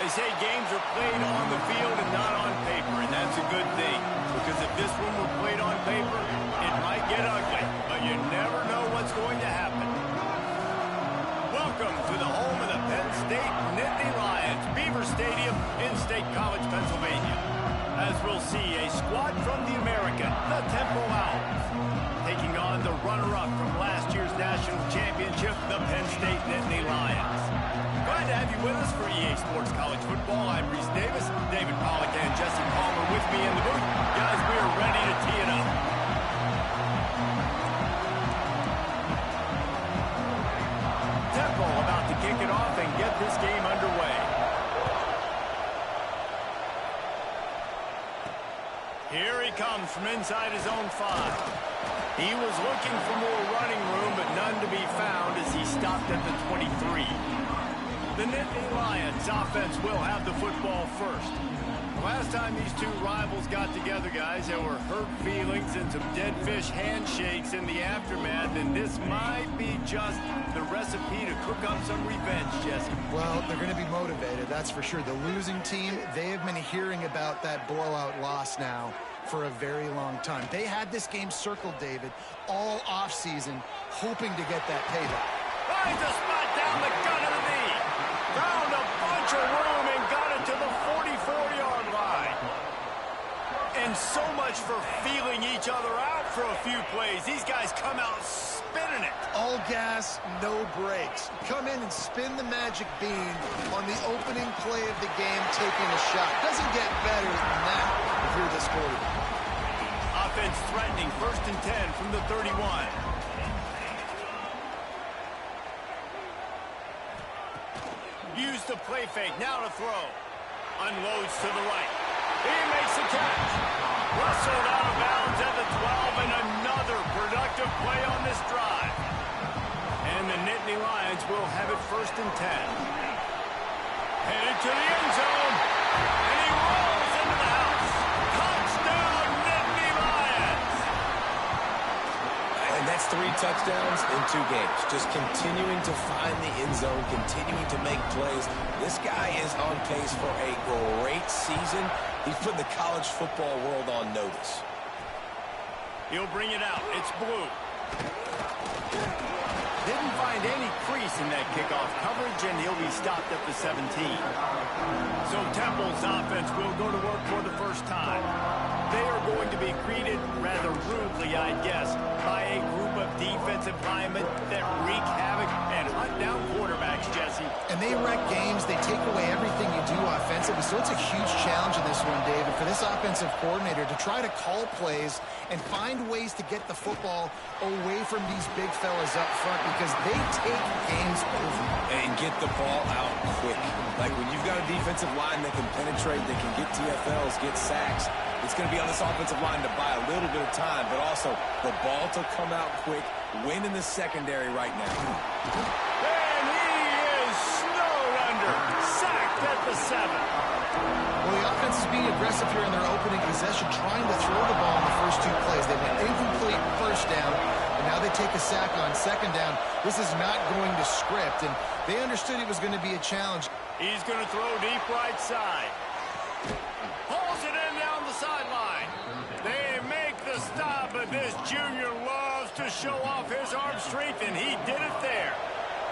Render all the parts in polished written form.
They say games are played on the field and not on paper, and that's a good thing. Because if this one were played on paper, it might get ugly, but you never know what's going to happen. Welcome to the home of the Penn State Nittany Lions, Beaver Stadium in State College, Pennsylvania. As we'll see a squad from the American, the Temple Owls, taking on the runner-up from last year's national championship, the Penn State Nittany Lions. Glad to have you with us for EA Sports College Football. I'm Reese Davis, David Pollack and Jesse Palmer with me in the booth. Guys, we are ready to tee it up. Temple about to kick it off and get this game underway. Here he comes from inside his own 5. He was looking for more running room, but none to be found as he stopped at the 23. The Nittany Lions offense will have the football first. Last time these two rivals got together, guys, there were hurt feelings and some dead fish handshakes in the aftermath, and this might be just the recipe to cook up some revenge, Jesse. Well, they're going to be motivated, that's for sure. The losing team, they have been hearing about that blowout loss now for a very long time. They had this game circled, David, all offseason, hoping to get that payback. Finds a spot down the gut of the knee. Found a bunch of room and got it to the 44-yard line. And so much for feeling each other out for a few plays. These guys come out spinning it. All gas, no brakes. Come in and spin the magic bean on the opening play of the game, taking a shot. Doesn't get better than that if you're this quarterback. Offense threatening, 1st and 10 from the 31. Use the play fake, now to throw. Unloads to the right. He makes the catch. Rustled out of bounds at the 12, and another productive play on this drive. And the Nittany Lions will have it 1st and 10. Headed to the end zone, and he rolls into the house. Touchdown, Nittany Lions! And that's 3 touchdowns in 2 games. Just continuing to find the end zone, continuing to make plays. This guy is on pace for a great season. He's putting the college football world on notice. He'll bring it out. It's blue. Didn't find any crease in that kickoff coverage, and he'll be stopped at the 17. So Temple's offense will go to work for the first time. They are going to be greeted rather rudely, I guess, by a group of defensive linemen that wreak havoc and hunt down quarterbacks, Jesse. And they wreck games. They take away everything you do offensively. So it's a huge challenge in this one, David, for this offensive coordinator to try to call plays and find ways to get the football away from these big fellas up front because they take games over. And get the ball out quick. Like when you've got a defensive line that can penetrate, that can get TFLs, get sacks, it's going to be on this offensive line to buy a little bit of time, but also the ball to come out quick, win in the secondary right now. And he is snowed under, sacked at the 7. Well, the offense is being aggressive here in their opening possession, trying to throw the ball in the first 2 plays. They went incomplete first down, and now they take a sack on 2nd down. This is not going to script, and they understood it was going to be a challenge. He's going to throw deep right side. Pulls it in down the sideline. They make the stop, but this junior loves to show off his arm strength, and he did it there.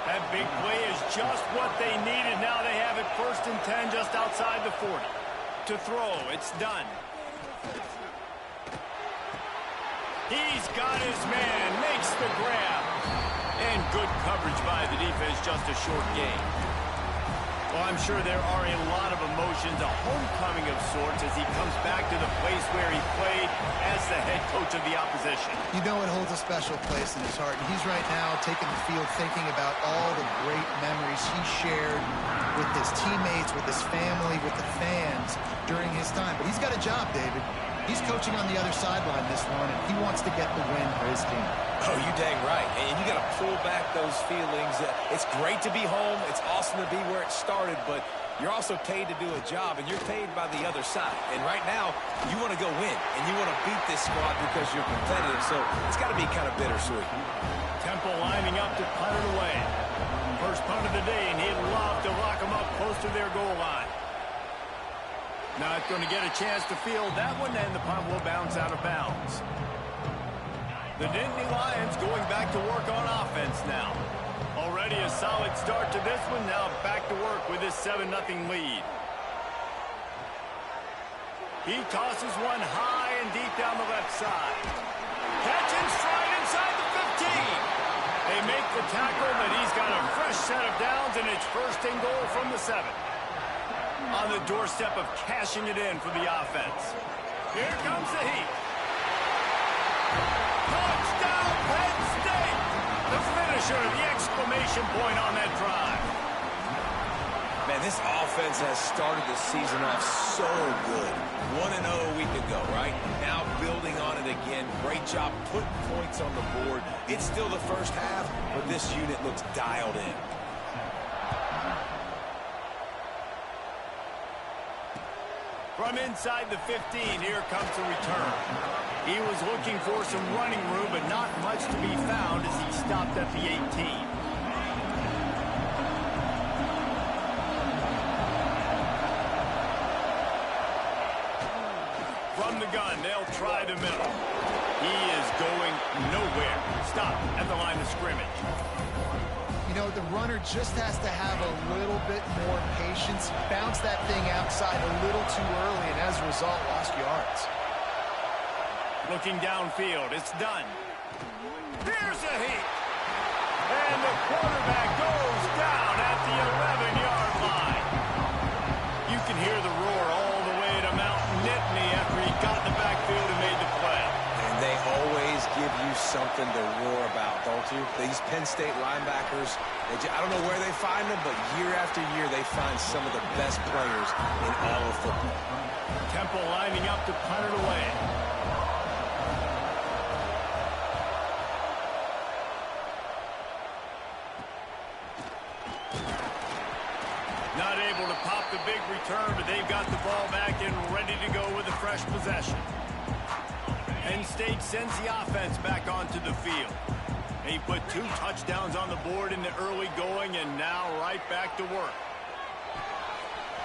That big play is just what they needed. Now they have it 1st and 10 just outside the 40. To throw, it's done. He's got his man, makes the grab. And good coverage by the defense, just a short gain. Well, I'm sure there are a lot of emotions, a homecoming of sorts as he comes back to the place where he played as the head coach of the opposition. You know it holds a special place in his heart, and he's right now taking the field thinking about all the great memories he shared with his teammates, with his family, with the fans during his time. But he's got a job, David. He's coaching on the other sideline this one, and he wants to get the win for his team. Oh, you dang right. And you got to pull back those feelings. It's great to be home. It's awesome to be where it started, but you're also paid to do a job, and you're paid by the other side. And right now, you want to go win, and you want to beat this squad because you're competitive, so it's got to be kind of bittersweet. Temple lining up to punt it away. First punt of the day, and he'd love to lock them up close to their goal line. Not going to get a chance to field that one, and the punt will bounce out of bounds. The Nittany Lions going back to work on offense now. Already a solid start to this one. Now back to work with this 7-0 lead. He tosses one high and deep down the left side. Catch and stride inside the 15. They make the tackle, but he's got a fresh set of downs, and it's first and goal from the 7. On the doorstep of cashing it in for the offense. Here comes the heat. Touchdown, Penn State! The finisher, the exclamation point on that drive. Man, this offense has started the season off so good. 1-0 a week ago, right? Now building on it again. Great job putting points on the board. It's still the first half, but this unit looks dialed in. From inside the 15, here comes the return. He was looking for some running room, but not much to be found as he stopped at the 18. From the gun, they'll try the middle. He is going nowhere. Stop at the line of scrimmage. You know, the runner just has to have a little bit more patience. Bounce that thing outside a little too early, and as a result, lost yards. Looking downfield, it's done. Here's a heat. And the quarterback goes down at the 11-yard line. You can hear the roar all the way to Mount Nittany after he got in the backfield and made the play. And they always give you something to roar about, don't you? These Penn State linebackers, I don't know where they find them, but year after year they find some of the best players in all of football. Temple lining up to punt it away. Not able to pop the big return, but they've got the ball back and ready to go with a fresh possession. Penn State sends the offense back onto the field. He put 2 touchdowns on the board in the early going, and now right back to work.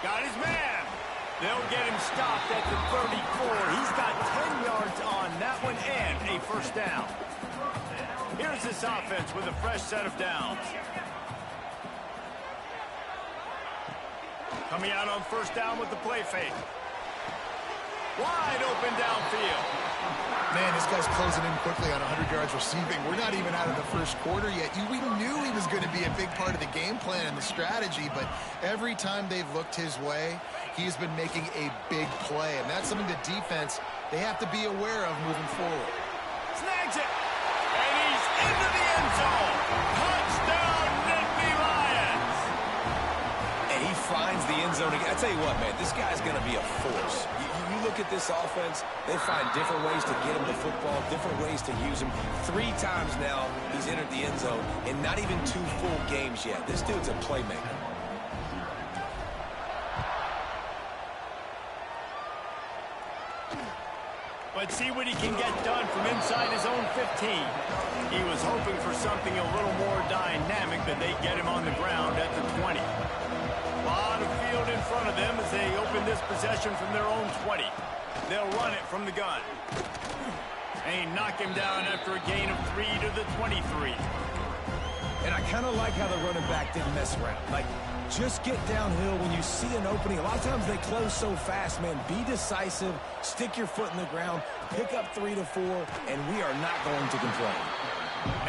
Got his man. They'll get him stopped at the 34. He's got 10 yards on that one and a first down. Here's this offense with a fresh set of downs. Coming out on first down with the play fake. Wide open downfield. Man, this guy's closing in quickly on 100 yards receiving. We're not even out of the first quarter yet. We knew he was going to be a big part of the game plan and the strategy, but every time they've looked his way, he's been making a big play, and that's something the defense, they have to be aware of moving forward. Snags it, and he's into the end zone. Touchdown, Nittany Lions. And he finds the end zone again. I tell you what, man, this guy's going to be a force. You look at this offense, they find different ways to get him the football, different ways to use him. 3 times now he's entered the end zone, and not even 2 full games yet. This dude's a playmaker. But see what he can get done from inside his own 15. He was hoping for something a little more dynamic, but they get him on the ground at the 20. A lot of field in front of them as they open this possession from their own 20. They'll run it from the gun. And knock him down after a gain of 3 to the 23. And I kind of like how the running back didn't mess around. Like, just get downhill when you see an opening. A lot of times they close so fast, man. Be decisive, stick your foot in the ground, pick up 3 to 4, and we are not going to complain.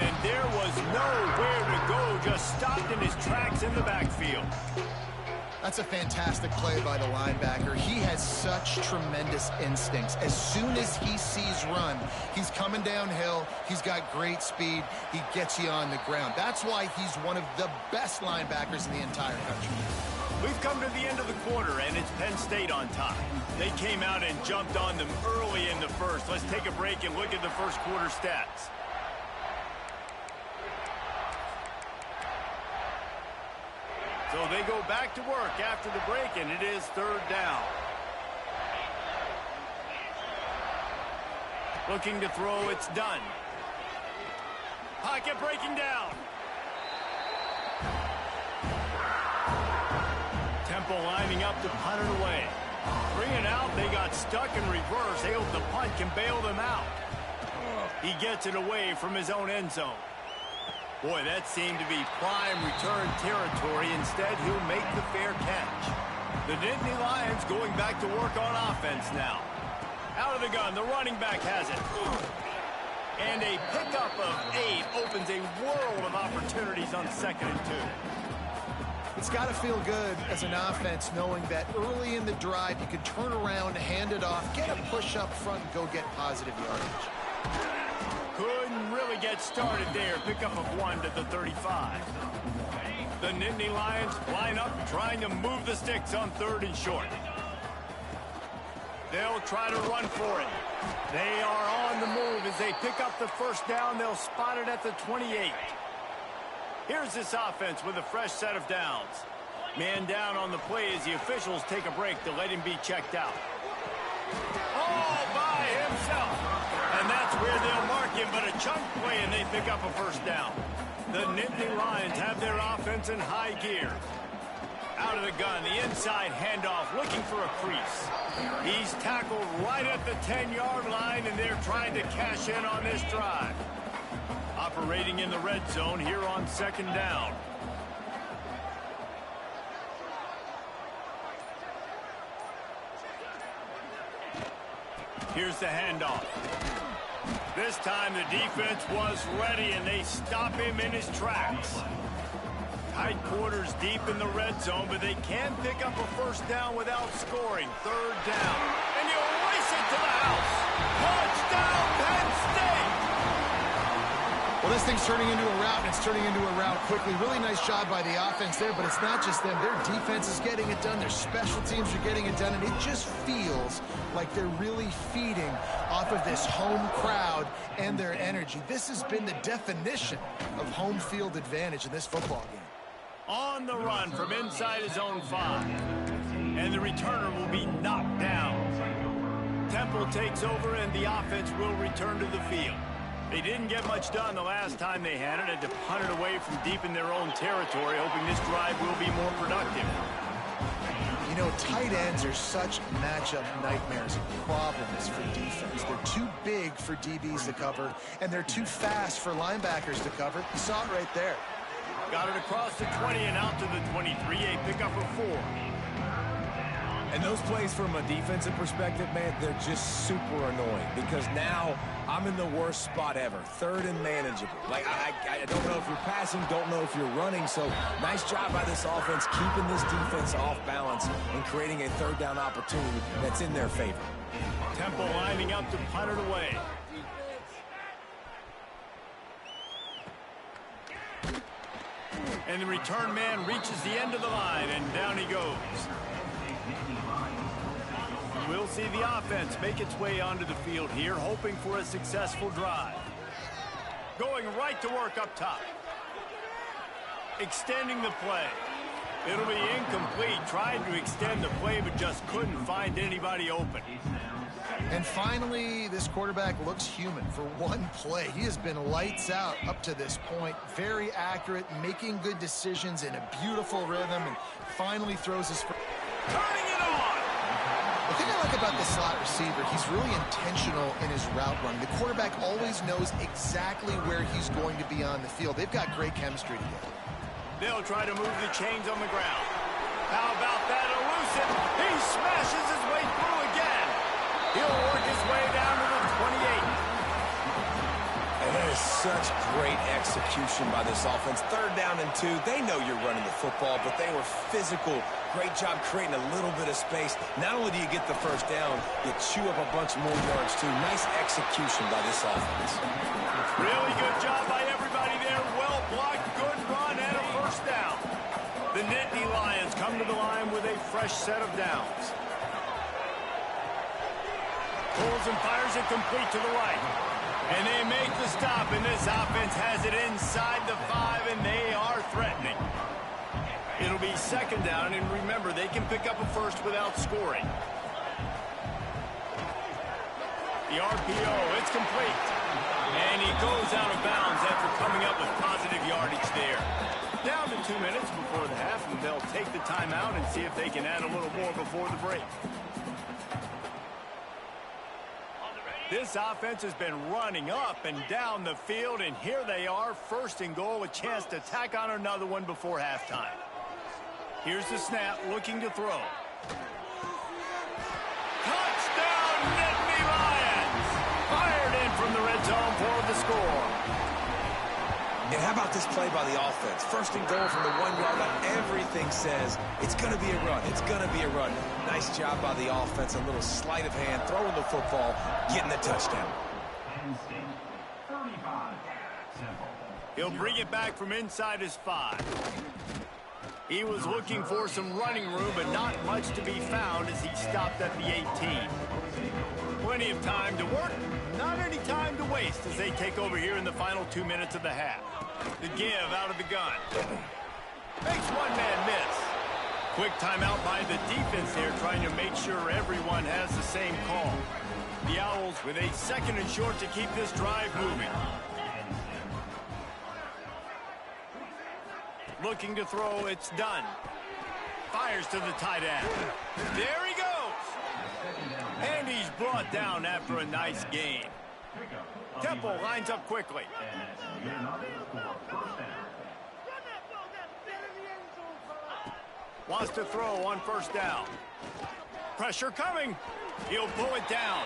And there was nowhere to go, just stopped in his tracks in the backfield. That's a fantastic play by the linebacker. He has such tremendous instincts. As soon as he sees run, he's coming downhill. He's got great speed. He gets you on the ground. That's why he's one of the best linebackers in the entire country. We've come to the end of the quarter, and it's Penn State on top. They came out and jumped on them early in the first. Let's take a break and look at the first quarter stats. So they go back to work after the break, and it is 3rd down. Looking to throw, it's done. Pocket breaking down. Temple lining up to punt it away. Bringing out, they got stuck in reverse. They hope the punt can bail them out. He gets it away from his own end zone. Boy, that seemed to be prime return territory. Instead, he'll make the fair catch. The Nittany Lions going back to work on offense now. Out of the gun, the running back has it. And a pickup of 8 opens a world of opportunities on 2nd and 2. It's got to feel good as an offense knowing that early in the drive you can turn around, hand it off, get a push up front, and go get positive yardage. Couldn't really get started there. Pickup of 1 to the 35. The Nittany Lions line up trying to move the sticks on 3rd and short. They'll try to run for it. They are on the move as they pick up the first down. They'll spot it at the 28. Here's this offense with a fresh set of downs. Man down on the play as the officials take a break to let him be checked out. All by himself. And that's where they'll mark him, but a chunk play and they pick up a first down. The Nittany Lions have their offense in high gear. Out of the gun, the inside handoff, looking for a crease. He's tackled right at the 10-yard line, and they're trying to cash in on this drive. Operating in the red zone here on 2nd down. Here's the handoff. This time the defense was ready, and they stop him in his tracks. Tight quarters deep in the red zone, but they can pick up a first down without scoring. 3rd down. And you race it to the house. Touchdown, Penn State! Well, this thing's turning into a route, and it's turning into a route quickly. Really nice job by the offense there, but it's not just them. Their defense is getting it done. Their special teams are getting it done, and it just feels like they're really feeding off of this home crowd and their energy. This has been the definition of home field advantage in this football game. On the run from inside his own 5. And the returner will be knocked down. Temple takes over, and the offense will return to the field. They didn't get much done the last time they had it. Had to punt it away from deep in their own territory, hoping this drive will be more productive. You know, tight ends are such matchup nightmares and problems for defense. They're too big for DBs to cover, and they're too fast for linebackers to cover. You saw it right there. Got it across the 20 and out to the 23. A pickup of 4. And those plays from a defensive perspective, man, they're just super annoying because now I'm in the worst spot ever. 3rd and manageable. Like, I don't know if you're passing, don't know if you're running. So nice job by this offense keeping this defense off balance and creating a 3rd down opportunity that's in their favor. Temple lining up to punt it away. And the return man reaches the end of the line, and down he goes. We'll see the offense make its way onto the field here, hoping for a successful drive. Going right to work up top. Extending the play. It'll be incomplete. Tried to extend the play, but just couldn't find anybody open. And finally, this quarterback looks human for one play. He has been lights out up to this point. Very accurate, making good decisions in a beautiful rhythm, and finally throws his first. Turning it on! The thing I like about the slot receiver, he's really intentional in his route run. The quarterback always knows exactly where he's going to be on the field. They've got great chemistry together. They'll try to move the chains on the ground. How about that elusive? He smashes his way through again. He'll work his way down to the 28. And that is such great execution by this offense. 3rd down and 2. They know you're running the football, but they were physical. Great job creating a little bit of space. Not only do you get the first down, you chew up a bunch more yards, too. Nice execution by this offense. Really good job by everybody there. Well blocked, good run, and a first down. The Nittany Lions come to the line with a fresh set of downs. Pulls and fires it complete to the right. And they make the stop, and this offense has it inside the 5, and they are threatening. It'll be 2nd down, and remember, they can pick up a first without scoring. The RPO, it's complete. And he goes out of bounds after coming up with positive yardage there. Down to 2 minutes before the half, and they'll take the timeout and see if they can add a little more before the break. This offense has been running up and down the field, and here they are, first and goal, a chance to tack on another one before halftime. Here's the snap, looking to throw. Touchdown, Nittany Lions! Fired in from the red zone for the score. And how about this play by the offense? First and goal from the 1-yard line. Everything says it's going to be a run. It's going to be a run. Nice job by the offense. A little sleight of hand, throwing the football, getting the touchdown. He'll bring it back from inside his 5. He was looking for some running room, but not much to be found as he stopped at the 18. Plenty of time to work, not any time to waste as they take over here in the final 2 minutes of the half. The give out of the gun. Makes one man miss. Quick timeout by the defense here, trying to make sure everyone has the same call. The Owls with a 2nd and short to keep this drive moving. Looking to throw, it's done. Fires to the tight end. There he goes. And he's brought down after a nice gain. Temple lines up quickly. Wants to throw on first down. Pressure coming. He'll pull it down.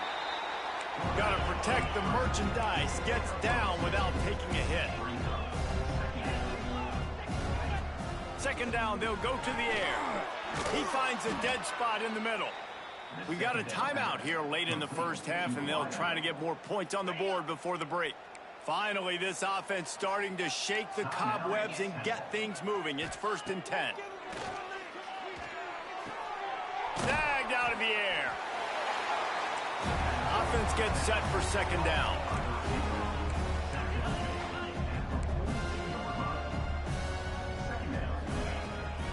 Got to protect the merchandise. Gets down without taking a hit. 2nd down, they'll go to the air. He finds a dead spot in the middle. We got a timeout here late in the first half, and they'll try to get more points on the board before the break. Finally, this offense starting to shake the cobwebs and get things moving. It's 1st and 10. Snagged out of the air. Offense gets set for 2nd down.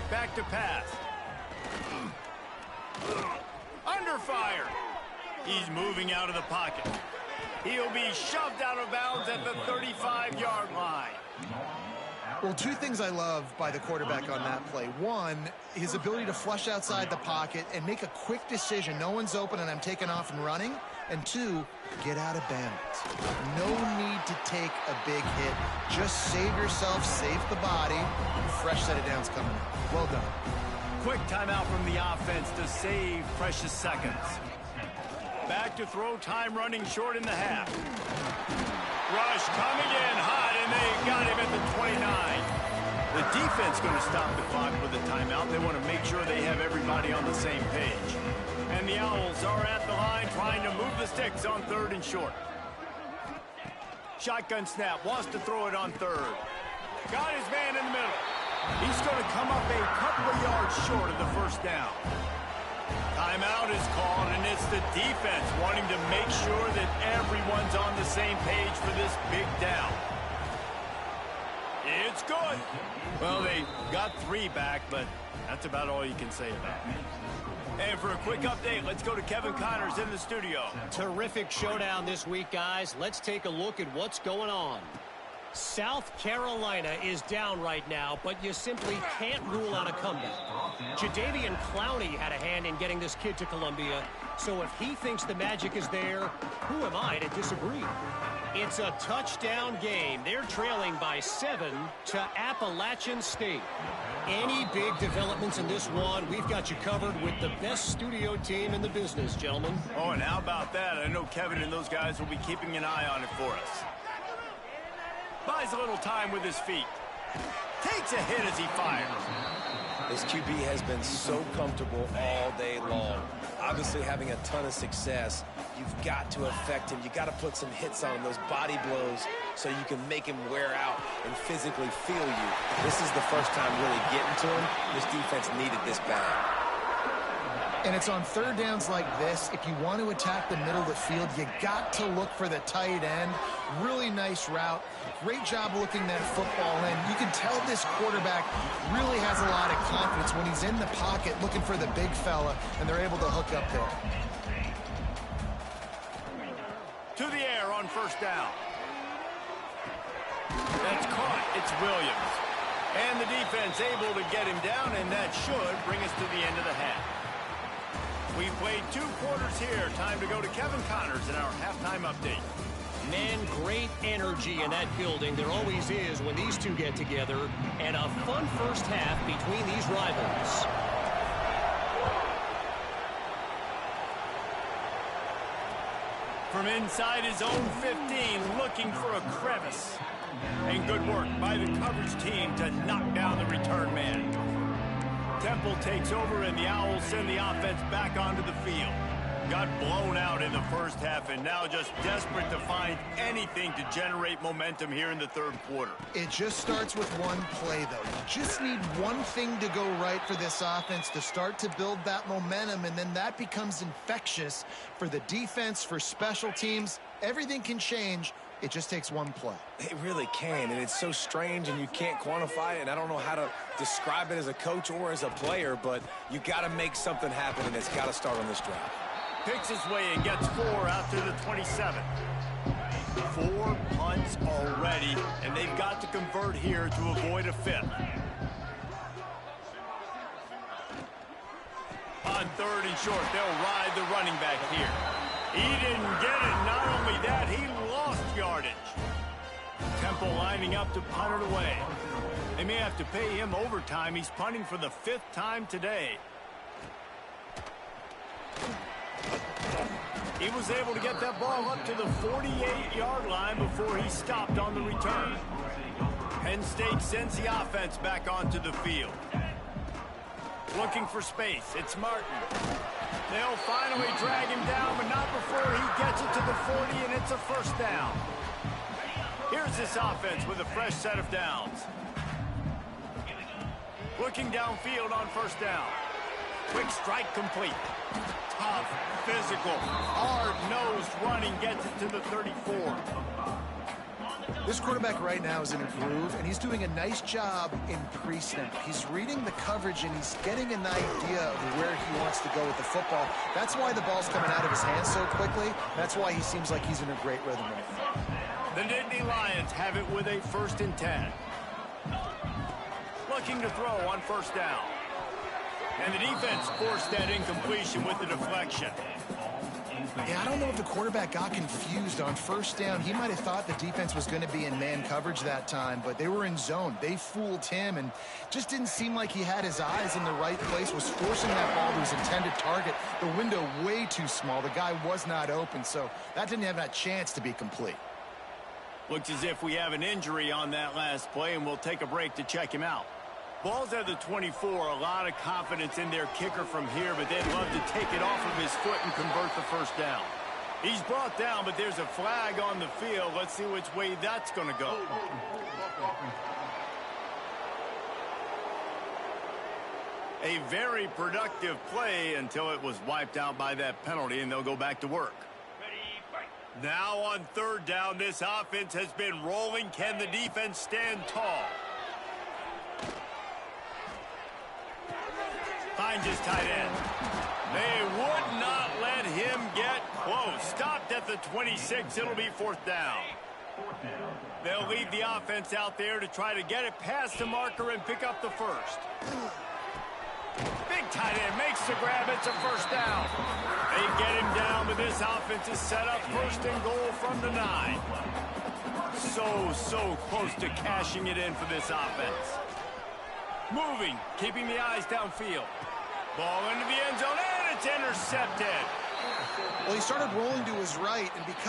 Back to pass. Under fire. He's moving out of the pocket. He'll be shoved out of bounds at the 35-yard line. Well, 2 things I love by the quarterback on that play. 1, his ability to flush outside the pocket and make a quick decision. No one's open and I'm taking off and running. And 2, get out of bounds. No need to take a big hit. Just save yourself, save the body. Fresh set of downs coming up. Well done. Quick timeout from the offense to save precious seconds. Back to throw, time running short in the half. Rush coming in hot, and they got him at the 29. The defense going to stop the clock with a timeout. They want to make sure they have everybody on the same page. And the Owls are at the line trying to move the sticks on 3rd and short. Shotgun snap, wants to throw it on 3rd. Got his man in the middle. He's going to come up a couple of yards short of the 1st down. Timeout is called, and it's the defense wanting to make sure that everyone's on the same page for this big down. It's good. Well, they got 3 back, but that's about all you can say about it. And for a quick update, let's go to Kevin Connors in the studio. Terrific showdown this week, guys. Let's take a look at what's going on. South Carolina is down right now, but you simply can't rule out a comeback. Jadeveon Clowney had a hand in getting this kid to Columbia, so if he thinks the magic is there, who am I to disagree? It's a touchdown game. They're trailing by 7 to Appalachian State. Any big developments in this one, we've got you covered with the best studio team in the business, gentlemen. Oh, and how about that? I know Kevin and those guys will be keeping an eye on it for us. Buys a little time with his feet. Takes a hit as he fires. This QB has been so comfortable all day long. Obviously having a ton of success. You've got to affect him. You've got to put some hits on him, those body blows, so you can make him wear out and physically feel you. This is the first time really getting to him. This defense needed this bad. And it's on 3rd downs like this. If you want to attack the middle of the field, you got to look for the tight end. Really nice route. Great job looking that football in. You can tell this quarterback really has a lot of confidence when he's in the pocket looking for the big fella, and they're able to hook up there. To the air on 1st down. That's caught. It's Williams. And the defense able to get him down, and that should bring us to the end of the half. We played 2 quarters here. Time to go to Kevin Connors in our halftime update. Man, great energy in that building. There always is when these two get together. And a fun first half between these rivals. From inside his own 15, looking for a crevice. And good work by the coverage team to knock down the return man. Temple takes over, and the Owls send the offense back onto the field. Got blown out in the first half, and now just desperate to find anything to generate momentum here in the third quarter. It just starts with one play, though. You just need one thing to go right for this offense to start to build that momentum, and then that becomes infectious for the defense, for special teams. Everything can change. It just takes one play. It really can, and it's so strange, and you can't quantify it, and I don't know how to describe it as a coach or as a player, but you got to make something happen, and it's got to start on this drive. Picks his way and gets 4 out to the 27. 4 punts already, and they've got to convert here to avoid a 5th. On 3rd and short, they'll ride the running back here. He didn't get it. Not only that, he lost yardage. Temple lining up to punt it away. They may have to pay him overtime. He's punting for the 5th time today. He was able to get that ball up to the 48-yard line before he stopped on the return. Penn State sends the offense back onto the field. Looking for space. It's Martin. They'll finally drag him down, but not before he gets it to the 40, and it's a first down. Here's this offense with a fresh set of downs. Looking downfield on first down. Quick strike complete. Tough, physical, hard-nosed running gets it to the 34. This quarterback right now is in a groove, and he's doing a nice job in pre-snap. He's reading the coverage, and he's getting an idea of where he wants to go with the football. That's why the ball's coming out of his hands so quickly. That's why he seems like he's in a great rhythm right now. The Nittany Lions have it with a 1st and 10. Looking to throw on first down. And the defense forced that incompletion with the deflection. Yeah, I don't know if the quarterback got confused on first down. He might have thought the defense was going to be in man coverage that time, but they were in zone. They fooled him and just didn't seem like he had his eyes in the right place, was forcing that ball to his intended target. The window way too small. The guy was not open, so that didn't have that chance to be complete. Looks as if we have an injury on that last play, and we'll take a break to check him out. Ball's at the 24, a lot of confidence in their kicker from here, but they'd love to take it off of his foot and convert the first down. He's brought down, but there's a flag on the field. Let's see which way that's going to go. A very productive play until it was wiped out by that penalty, and they'll go back to work. Now on 3rd down, this offense has been rolling. Can the defense stand tall? Finds his tight end. They would not let him get close. Stopped at the 26. It'll be 4th down. They'll leave the offense out there to try to get it past the marker and pick up the 1st. Big tight end makes the grab. It's a first down. They get him down, but this offense is set up 1st and goal from the 9. So close to cashing it in for this offense. Moving, keeping the eyes downfield. Ball into the end zone, and it's intercepted. Well, he started rolling to his right, and because